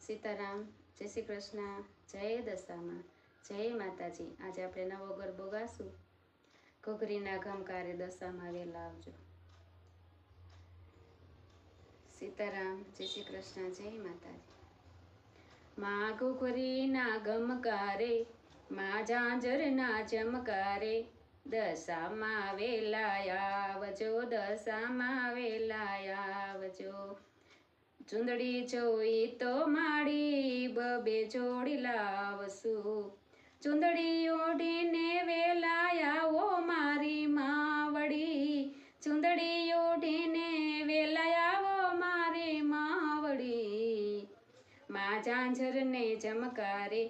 સીતારામ, જય શ્રી કૃષ્ણ, જય દશામાં, જય માતાજી। આજે આપણે નવો ગરબો ગાશું। ઘૂઘરીના ઘમકારે દશામાં વેલા આવજો। સીતારામ, જય શ્રી કૃષ્ણ, જય માતાજી। માં ઘૂઘરીના ગમકારે, માં ઝાંઝરના ચમકારે, દશામાં વેલા આવજો, દશામાં વેલા આવજો। ચુંદડી જોઈ તો માડી બબે જોડી લાવશું, ચુંદડી ઓઢીને વેલા આવો મારી માવડી, ચુંદડી ઓઢીને વેલા આવો મારી માવડી। માં ઝાંઝરને ચમકારે,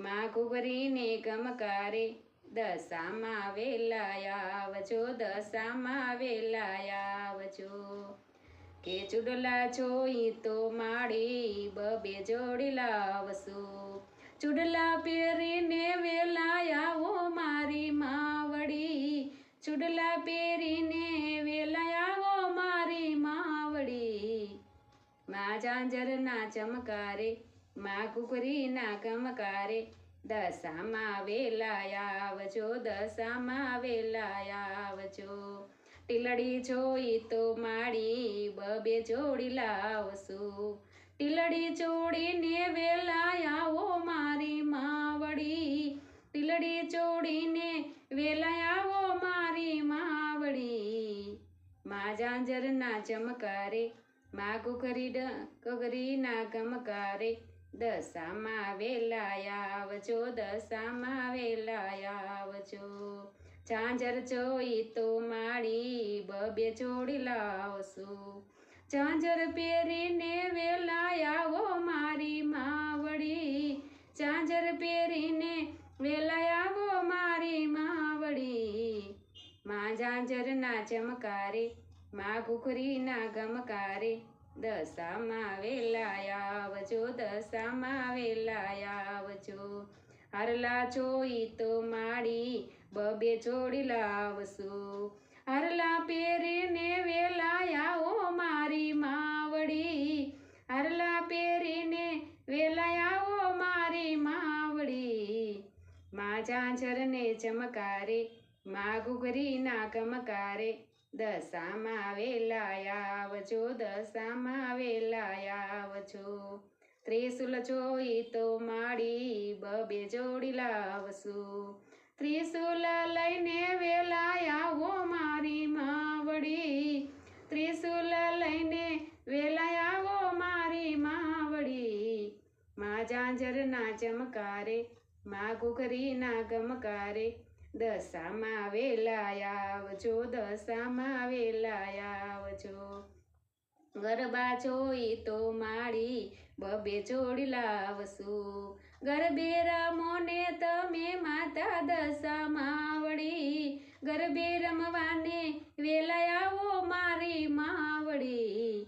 માં ઘૂઘરીને ગમકારે, દશામાં વેલા આવજો, દશામાં વેલા આવજો। કે ચૂડલા જોઈ તો માડી બબે જોડી લાવશું, ચૂડલા પહેરીને વેલા આવો મારી માવડી, ચૂડલા પહેરીને વેલા આવો મારી માવડી। માં ઝાંઝરના ચમકારે, માં ઘૂઘરીના ગમકારે, દશામાં વેલા આવજો, દશામાં વેલા આવજો। ટીલડી જોઈ તો માડી બબે જોડી લાવશું, ટીલડી જોડીને વેલા આવો મારી માવડી, ટીલડી જોડીને વેલા આવો મારી માવડી। માં ઝાંઝરના ચમકારે, માં ઘૂઘરીના ગમકારે, દશામાં વેલા આવજો, દશામાં વેલા આવજો। ઝાંઝર જોઈ તો માડી બબે જોડી લાવશું, ઝાંઝર પહેરીને વેલા આવો મારી માવડી, ઝાંઝર પહેરીને વેલા આવો મારી માવડી। માં ઝાંઝરના ચમકારે, માં ઘૂઘરીના ગમકારે, દશામાં વેલા આવજો, દશામાં વેલા આવજો। હરલા જોઈ તો માડી બબે જોડી લાવશું, હરલા પહેરીને વેલા આવો મારી માવડી, હરલા પહેરીને વેલા આવો મારી માવડી। માં ઝાંઝરને ચમકારે, માં ઘૂઘરીના ગમકારે, દશામાં વેલા આવજો, દશામાં વેલા આવજો। ત્રિશુલ જોઈ તો માડી બબે જોડી લાવશું, ત્રિશુલ લઈને વેલા આવો મારી માવડી, ત્રિશુલ લઈને વેલા આવો મારી માવડી। માં ઝાંઝરના ચમકારે, માં ઘૂઘરીના ગમકારે, દશામાં વેલા આવજો, દશામાં વેલા આવજો। ગરબા જોઈ તો માડી બબે જોડી લાવશું, ગરબે રમો ને તમે માતા દશામાં વળી, ગરબે રમવાને વેલા આવો મારી માવડી।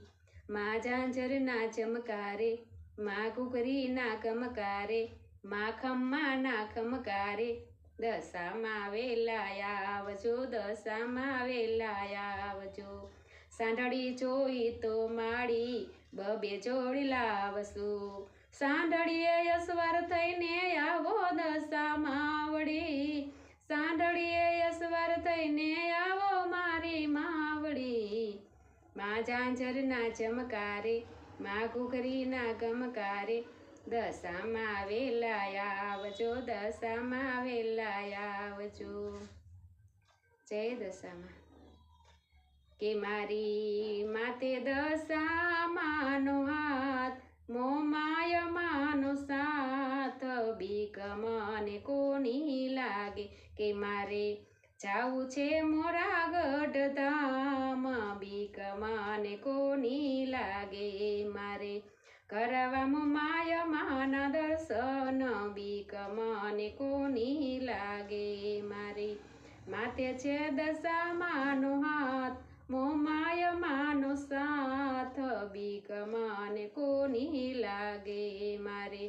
માં ઝાંઝરના ચમકારે, માં ઘૂઘરીના ગમકારે, માં ખમ્માના ખમકારે, દશામાં વેલા આવજો, દશામાં વેલા આવજો। સાંઢળી જોઈ તો માડી બબે જોડી લાવશું, સાંઢળીએ અસવાર થઈને આવો દશામાં વળી, સાંઢળીએ અસવાર થઈને આવો મારી માવડી। માં ઝાંઝરના ચમકારે, માં ઘૂઘરીના ગમકારે, દશામાં વેલા આવજો, દશામાં વેલા આવજો। જય દશામાં। કે મારી માતે દશામાનો હાથ, મોમાય માનો સાથ, બીક મને કોની લાગે, કે મારે જાવું છે મોરાગઢ ધામ, બીક મને કોની લાગે, મારે કરવા મોમાય માના દર્શન, બીક મને કોની લાગે, મારી માતે છે દશામાનો હાથ, મોમાય માનો સાથ, બીક મને કોની લાગે, મારે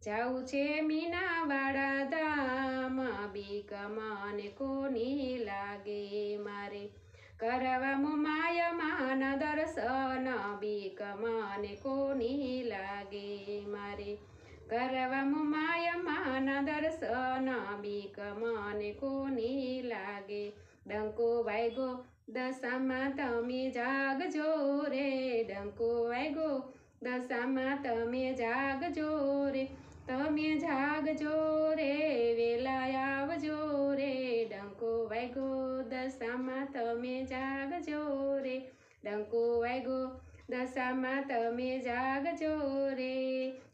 જાવું છે મીનાવાડા ધામ, બીક મને કોની લાગે, મારે કરવામો માય માના દર્શન બીક મને કોની લાગે મારે કરવામો માય માના દર્શન બીક મને કોની લાગે ડંકો વાગ્યો દશામાં તમે જાગજો રે ડંકો વાગ્યો દશામાં તમે જાગજો રે તમે જાગજો રે વેલા આવજો રે ડંકો વાગ્યો દશામાં તમે જાગજો રે ડંકો વાગ્યો દશામાં તમે જાગજો રે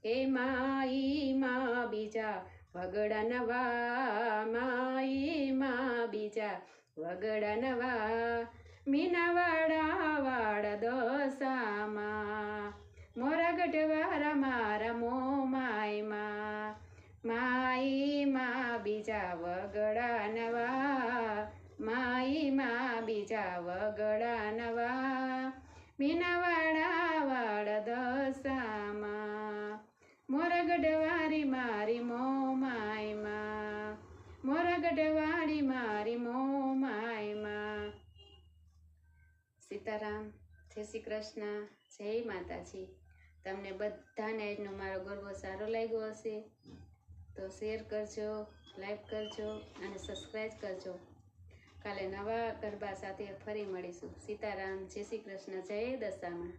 એ માઈ માં બીજા વગડા નવા માઈ માં બીજા વગડા નવા મીનાવાડા વાળ દશામાં મોરા ગઢવારા મારા મો માયમાં માઈ માં બીજા વગડા નવા માઈ માં બીજા વગડા નવા મીનાવાડા વાળ દશામાં મોરા ગઢવારી મારી મો માયમાં મોરા ગઢવારી મારી મો માયમાં સીતારામ જય શ્રી કૃષ્ણ જય માતાજી તમને બધાને આજનો મારો ગરબો સારો લાગ્યો હશે તો શેર કરજો લાઈક કરજો અને સબસ્ક્રાઈબ કરજો કાલે નવા ગરબા સાથે ફરી મળીશું સીતારામ જય શ્રી કૃષ્ણ જય દશામાં